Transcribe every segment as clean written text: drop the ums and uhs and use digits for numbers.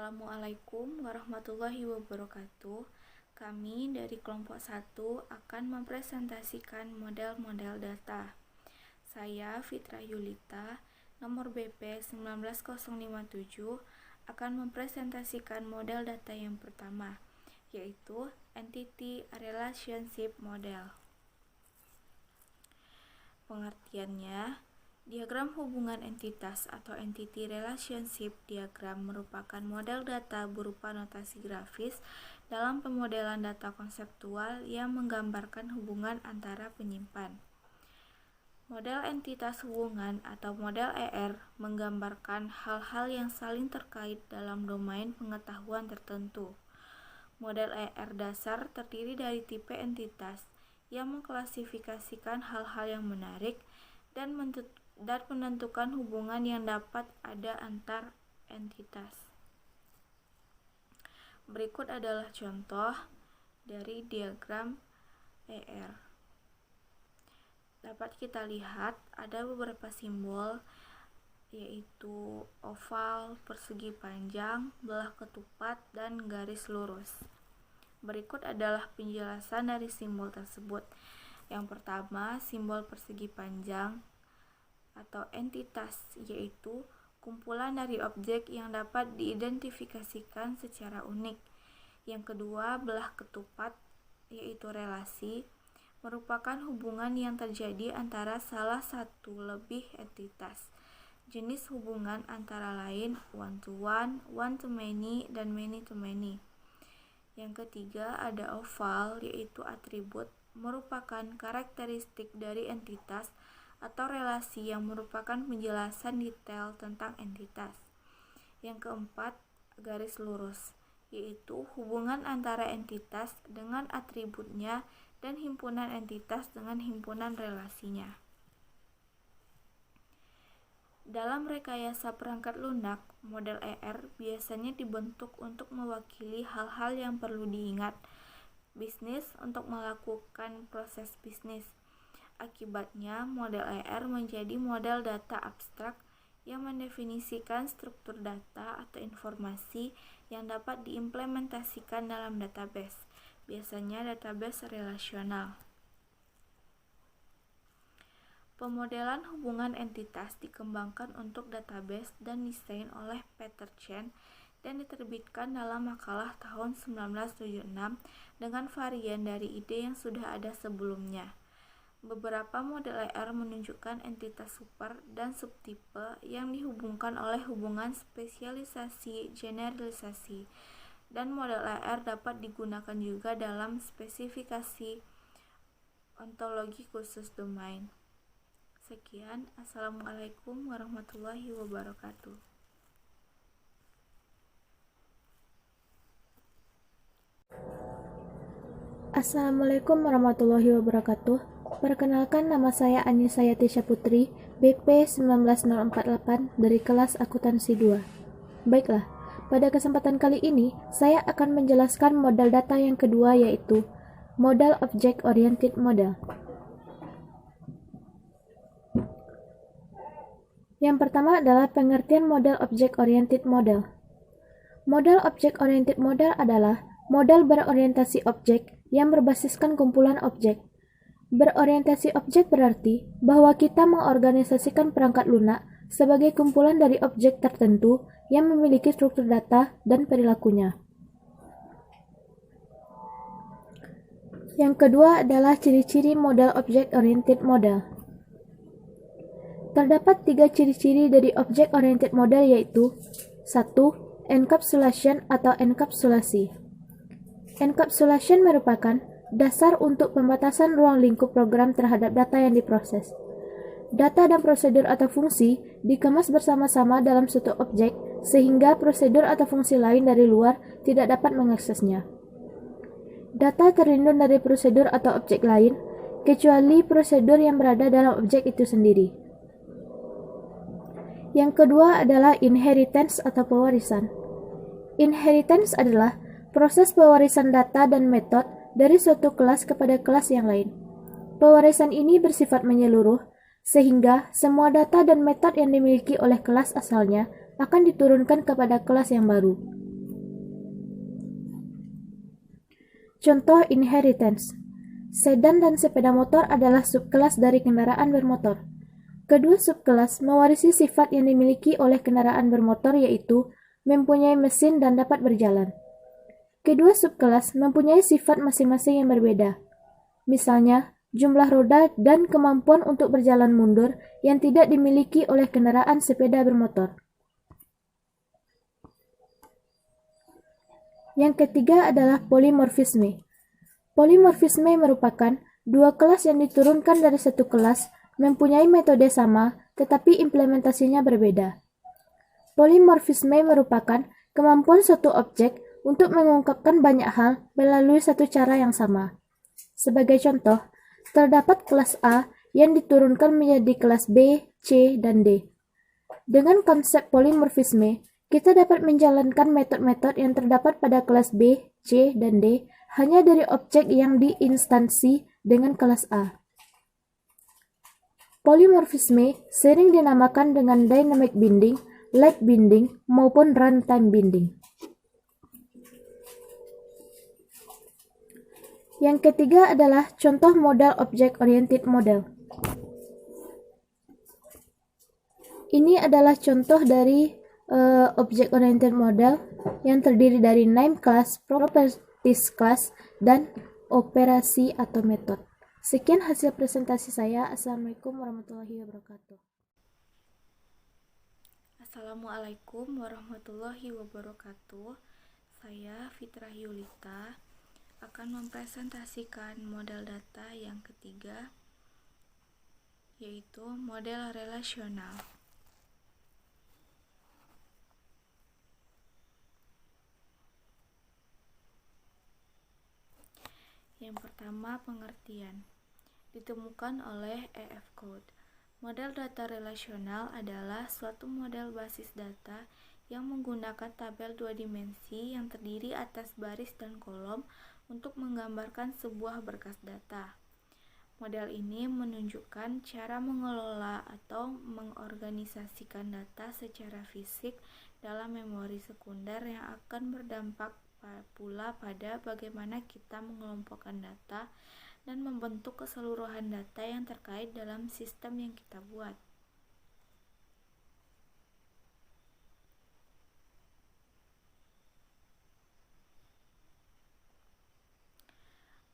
Assalamualaikum warahmatullahi wabarakatuh. Kami dari kelompok 1 akan mempresentasikan model-model data. Saya Fitra Yulita, nomor BP 19057, akan mempresentasikan model data yang pertama, yaitu Entity Relationship Model. Pengertiannya, diagram hubungan entitas atau entity relationship diagram merupakan model data berupa notasi grafis dalam pemodelan data konseptual yang menggambarkan hubungan antara penyimpan. Model entitas hubungan atau model ER menggambarkan hal-hal yang saling terkait dalam domain pengetahuan tertentu. Model ER dasar terdiri dari tipe entitas yang mengklasifikasikan hal-hal yang menarik dan menentukan hubungan yang dapat ada antar entitas. Berikut adalah contoh dari diagram ER. Dapat kita lihat ada beberapa simbol, yaitu oval, persegi panjang, belah ketupat, dan garis lurus. Berikut adalah penjelasan dari simbol tersebut. Yang pertama, simbol persegi panjang atau entitas, yaitu kumpulan dari objek yang dapat diidentifikasikan secara unik. Yang kedua, belah ketupat, yaitu relasi, merupakan hubungan yang terjadi antara salah satu lebih entitas. Jenis hubungan antara lain one-to-one, one-to-many, dan many-to-many. Yang ketiga, ada oval, yaitu atribut, merupakan karakteristik dari entitas atau relasi yang merupakan penjelasan detail tentang entitas. Yang keempat, garis lurus, yaitu hubungan antara entitas dengan atributnya dan himpunan entitas dengan himpunan relasinya. Dalam rekayasa perangkat lunak, model ER biasanya dibentuk untuk mewakili hal-hal yang perlu diingat bisnis untuk melakukan proses bisnis. Akibatnya, model ER menjadi model data abstrak yang mendefinisikan struktur data atau informasi yang dapat diimplementasikan dalam database, biasanya database relasional. Pemodelan hubungan entitas dikembangkan untuk database dan desain oleh Peter Chen dan diterbitkan dalam makalah tahun 1976 dengan varian dari ide yang sudah ada sebelumnya. Beberapa model ER menunjukkan entitas super dan subtipe yang dihubungkan oleh hubungan spesialisasi generalisasi, dan model ER dapat digunakan juga dalam spesifikasi ontologi khusus domain. Sekian, Assalamualaikum warahmatullahi wabarakatuh. Assalamualaikum warahmatullahi wabarakatuh. Perkenalkan, nama saya Anissa Yatisha Putri, BP 19048 dari kelas akuntansi 2. Baiklah, pada kesempatan kali ini saya akan menjelaskan model data yang kedua, yaitu model Object Oriented Model. Yang pertama adalah pengertian model Object Oriented Model. Model Object Oriented Model adalah model berorientasi objek yang berbasiskan kumpulan objek. Berorientasi objek berarti bahwa kita mengorganisasikan perangkat lunak sebagai kumpulan dari objek tertentu yang memiliki struktur data dan perilakunya. Yang kedua adalah ciri-ciri model Object Oriented Model. Terdapat 3 ciri-ciri dari Object Oriented Model, yaitu 1. Encapsulation atau enkapsulasi. Encapsulation merupakan dasar untuk pembatasan ruang lingkup program terhadap data yang diproses. Data dan prosedur atau fungsi dikemas bersama-sama dalam suatu objek sehingga prosedur atau fungsi lain dari luar tidak dapat mengaksesnya. Data terlindung dari prosedur atau objek lain, kecuali prosedur yang berada dalam objek itu sendiri. Yang kedua adalah inheritance atau pewarisan. Inheritance adalah proses pewarisan data dan metode dari suatu kelas kepada kelas yang lain. Pewarisan ini bersifat menyeluruh, sehingga semua data dan metode yang dimiliki oleh kelas asalnya akan diturunkan kepada kelas yang baru. Contoh inheritance. Sedan dan sepeda motor adalah subkelas dari kendaraan bermotor. Kedua subkelas mewarisi sifat yang dimiliki oleh kendaraan bermotor, yaitu mempunyai mesin dan dapat berjalan. Kedua subkelas mempunyai sifat masing-masing yang berbeda. Misalnya, jumlah roda dan kemampuan untuk berjalan mundur yang tidak dimiliki oleh kendaraan sepeda bermotor. Yang ketiga adalah polimorfisme. Polimorfisme merupakan dua kelas yang diturunkan dari satu kelas mempunyai metode sama tetapi implementasinya berbeda. Polimorfisme merupakan kemampuan suatu objek untuk mengungkapkan banyak hal melalui satu cara yang sama. Sebagai contoh, terdapat kelas A yang diturunkan menjadi kelas B, C, dan D. Dengan konsep polimorfisme, kita dapat menjalankan metode-metode yang terdapat pada kelas B, C, dan D hanya dari objek yang diinstansi dengan kelas A. Polimorfisme sering dinamakan dengan dynamic binding, lag binding, maupun runtime binding. Yang ketiga adalah contoh model object-oriented model. Ini adalah contoh dari object-oriented model yang terdiri dari name class, properties class, dan operasi atau metode. Sekian hasil presentasi saya. Assalamualaikum warahmatullahi wabarakatuh. Assalamualaikum warahmatullahi wabarakatuh. Saya Fitrah Yulita akan mempresentasikan model data yang ketiga, yaitu model relasional. Yang pertama, pengertian. Ditemukan oleh E.F. Coate. Model data relasional adalah suatu model basis data yang menggunakan tabel dua dimensi yang terdiri atas baris dan kolom untuk menggambarkan sebuah berkas data. Model ini menunjukkan cara mengelola atau mengorganisasikan data secara fisik dalam memori sekunder yang akan berdampak pula pada bagaimana kita mengelompokkan data dan membentuk keseluruhan data yang terkait dalam sistem yang kita buat.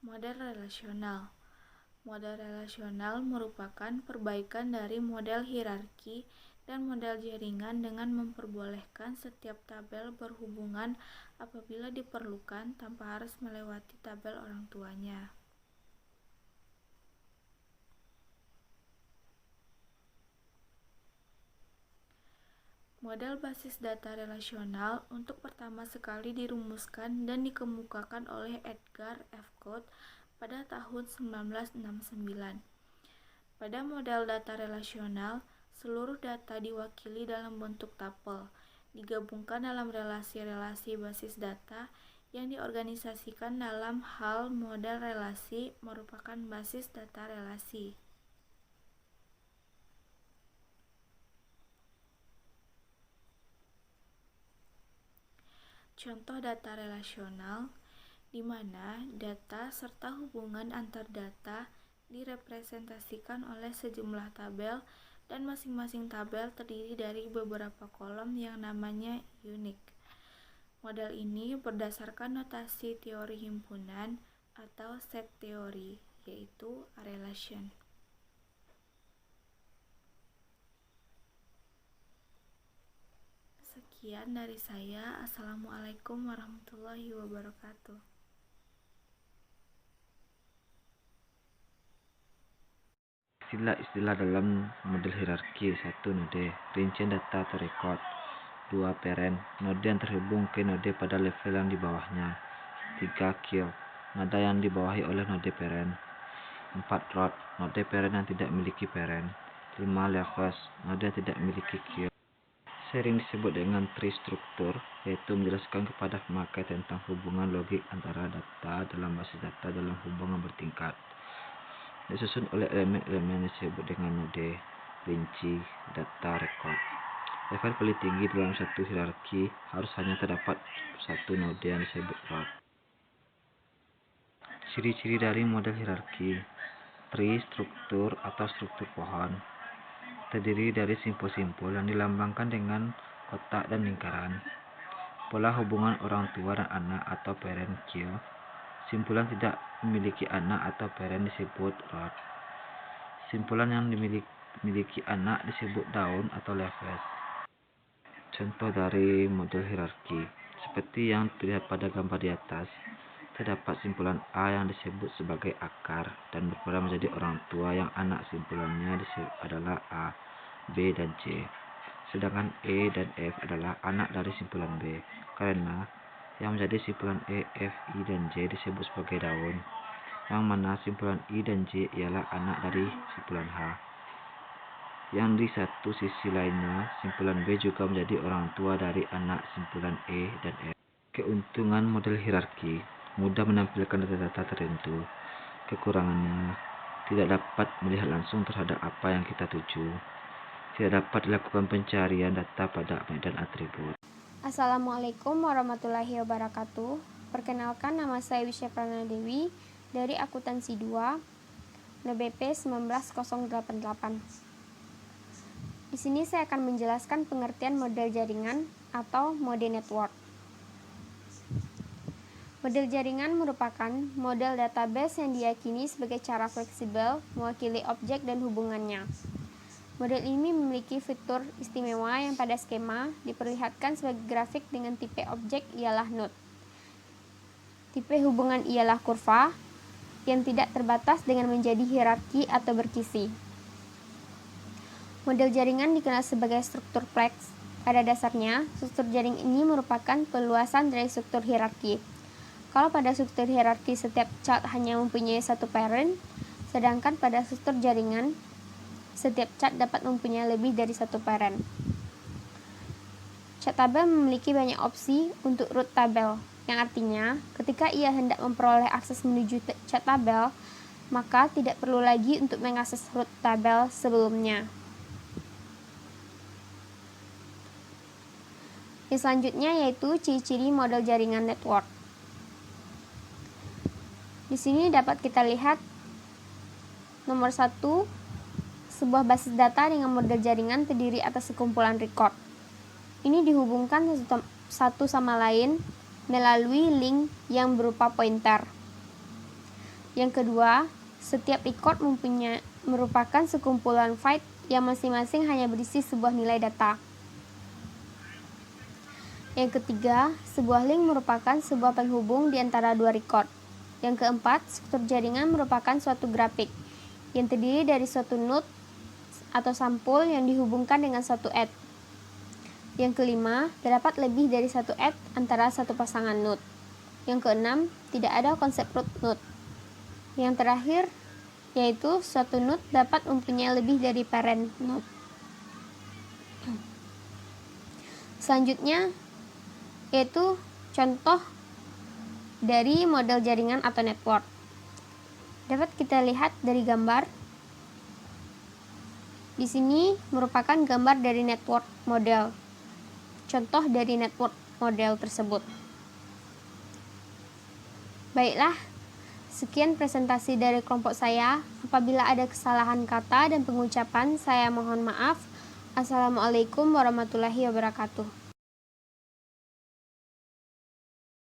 Model relasional. Model relasional merupakan perbaikan dari model hierarki dan model jaringan dengan memperbolehkan setiap tabel berhubungan apabila diperlukan tanpa harus melewati tabel orang tuanya. Model basis data relasional untuk pertama sekali dirumuskan dan dikemukakan oleh Edgar F. Coate pada tahun 1969. Pada model data relasional, seluruh data diwakili dalam bentuk tupel, digabungkan dalam relasi-relasi basis data yang diorganisasikan dalam hal model relasi merupakan basis data relasi. Contoh data relasional, di mana data serta hubungan antar data direpresentasikan oleh sejumlah tabel dan masing-masing tabel terdiri dari beberapa kolom yang namanya unique. Model ini berdasarkan notasi teori himpunan atau set teori, yaitu a relation. Sekian dari saya. Assalamualaikum warahmatullahi wabarakatuh. Istilah-istilah dalam model hierarki. 1. Node. Rincian data atau record. 2. Parent. Node yang terhubung ke node pada level yang di bawahnya. 3. Queue. Node yang dibawahi oleh node parent. 4. Root. Node parent yang tidak memiliki parent. 5. Levels. Node yang tidak memiliki queue. Sering disebut dengan tree struktur, yaitu menjelaskan kepada pemakai tentang hubungan logik antara data dalam basis data dalam hubungan bertingkat. Disusun oleh elemen-elemen yang disebut dengan node, rinci, data, record. Level paling tinggi dalam satu hierarki harus hanya terdapat satu node yang disebut root. Ciri-ciri dari model hierarki. Tree struktur atau struktur pohon. Terdiri dari simpul-simpul yang dilambangkan dengan kotak dan lingkaran. Pola hubungan orang tua dan anak atau parent-child. Simpulan tidak memiliki anak atau parent disebut rod. Simpulan yang dimiliki anak disebut daun atau leaves. Contoh dari model hierarki. Seperti yang terlihat pada gambar di atas, terdapat simpulan A yang disebut sebagai akar dan berperan menjadi orang tua yang anak simpulannya adalah A, B, dan C. Sedangkan E dan F adalah anak dari simpulan B, karena yang menjadi simpulan E, F, I, dan J disebut sebagai daun, yang mana simpulan I dan J ialah anak dari simpulan H. Yang di satu sisi lainnya, simpulan B juga menjadi orang tua dari anak simpulan E dan F. Keuntungan model hierarki: mudah menampilkan data-data tertentu. Kekurangannya, tidak dapat melihat langsung terhadap apa yang kita tuju. Tidak dapat dilakukan pencarian data pada medan atribut. Assalamualaikum warahmatullahi wabarakatuh. Perkenalkan, nama saya Wisya Prana Dewi dari Akuntansi 2, NBP 19088. Di sini saya akan menjelaskan pengertian model jaringan atau mode network. Model jaringan merupakan model database yang diyakini sebagai cara fleksibel mewakili objek dan hubungannya. Model ini memiliki fitur istimewa yang pada skema diperlihatkan sebagai grafik dengan tipe objek ialah node. Tipe hubungan ialah kurva yang tidak terbatas dengan menjadi hierarki atau berkisi. Model jaringan dikenal sebagai struktur flex. Pada dasarnya, struktur jaring ini merupakan peluasan dari struktur hierarki. Kalau pada struktur hierarki setiap child hanya mempunyai satu parent, sedangkan pada struktur jaringan setiap child dapat mempunyai lebih dari satu parent. Chart tabel memiliki banyak opsi untuk root tabel, yang artinya ketika ia hendak memperoleh akses menuju chart tabel, maka tidak perlu lagi untuk mengakses root tabel sebelumnya. Yang selanjutnya yaitu ciri-ciri model jaringan network. Di sini dapat kita lihat nomor 1, sebuah basis data dengan model jaringan terdiri atas sekumpulan record. Ini dihubungkan satu sama lain melalui link yang berupa pointer. Yang kedua, setiap record merupakan sekumpulan byte yang masing-masing hanya berisi sebuah nilai data. Yang ketiga, sebuah link merupakan sebuah penghubung di antara dua record. Yang keempat, struktur jaringan merupakan suatu grafik yang terdiri dari suatu node atau sampul yang dihubungkan dengan suatu edge. Yang kelima, terdapat lebih dari satu edge antara satu pasangan node. Yang keenam, tidak ada konsep root node. Yang terakhir, yaitu suatu node dapat mempunyai lebih dari parent node. Selanjutnya, yaitu contoh dari model jaringan atau network. Dapat kita lihat dari gambar. Di sini merupakan gambar dari network model. Contoh dari network model tersebut. Baiklah, sekian presentasi dari kelompok saya. Apabila ada kesalahan kata dan pengucapan, saya mohon maaf. Assalamualaikum warahmatullahi wabarakatuh.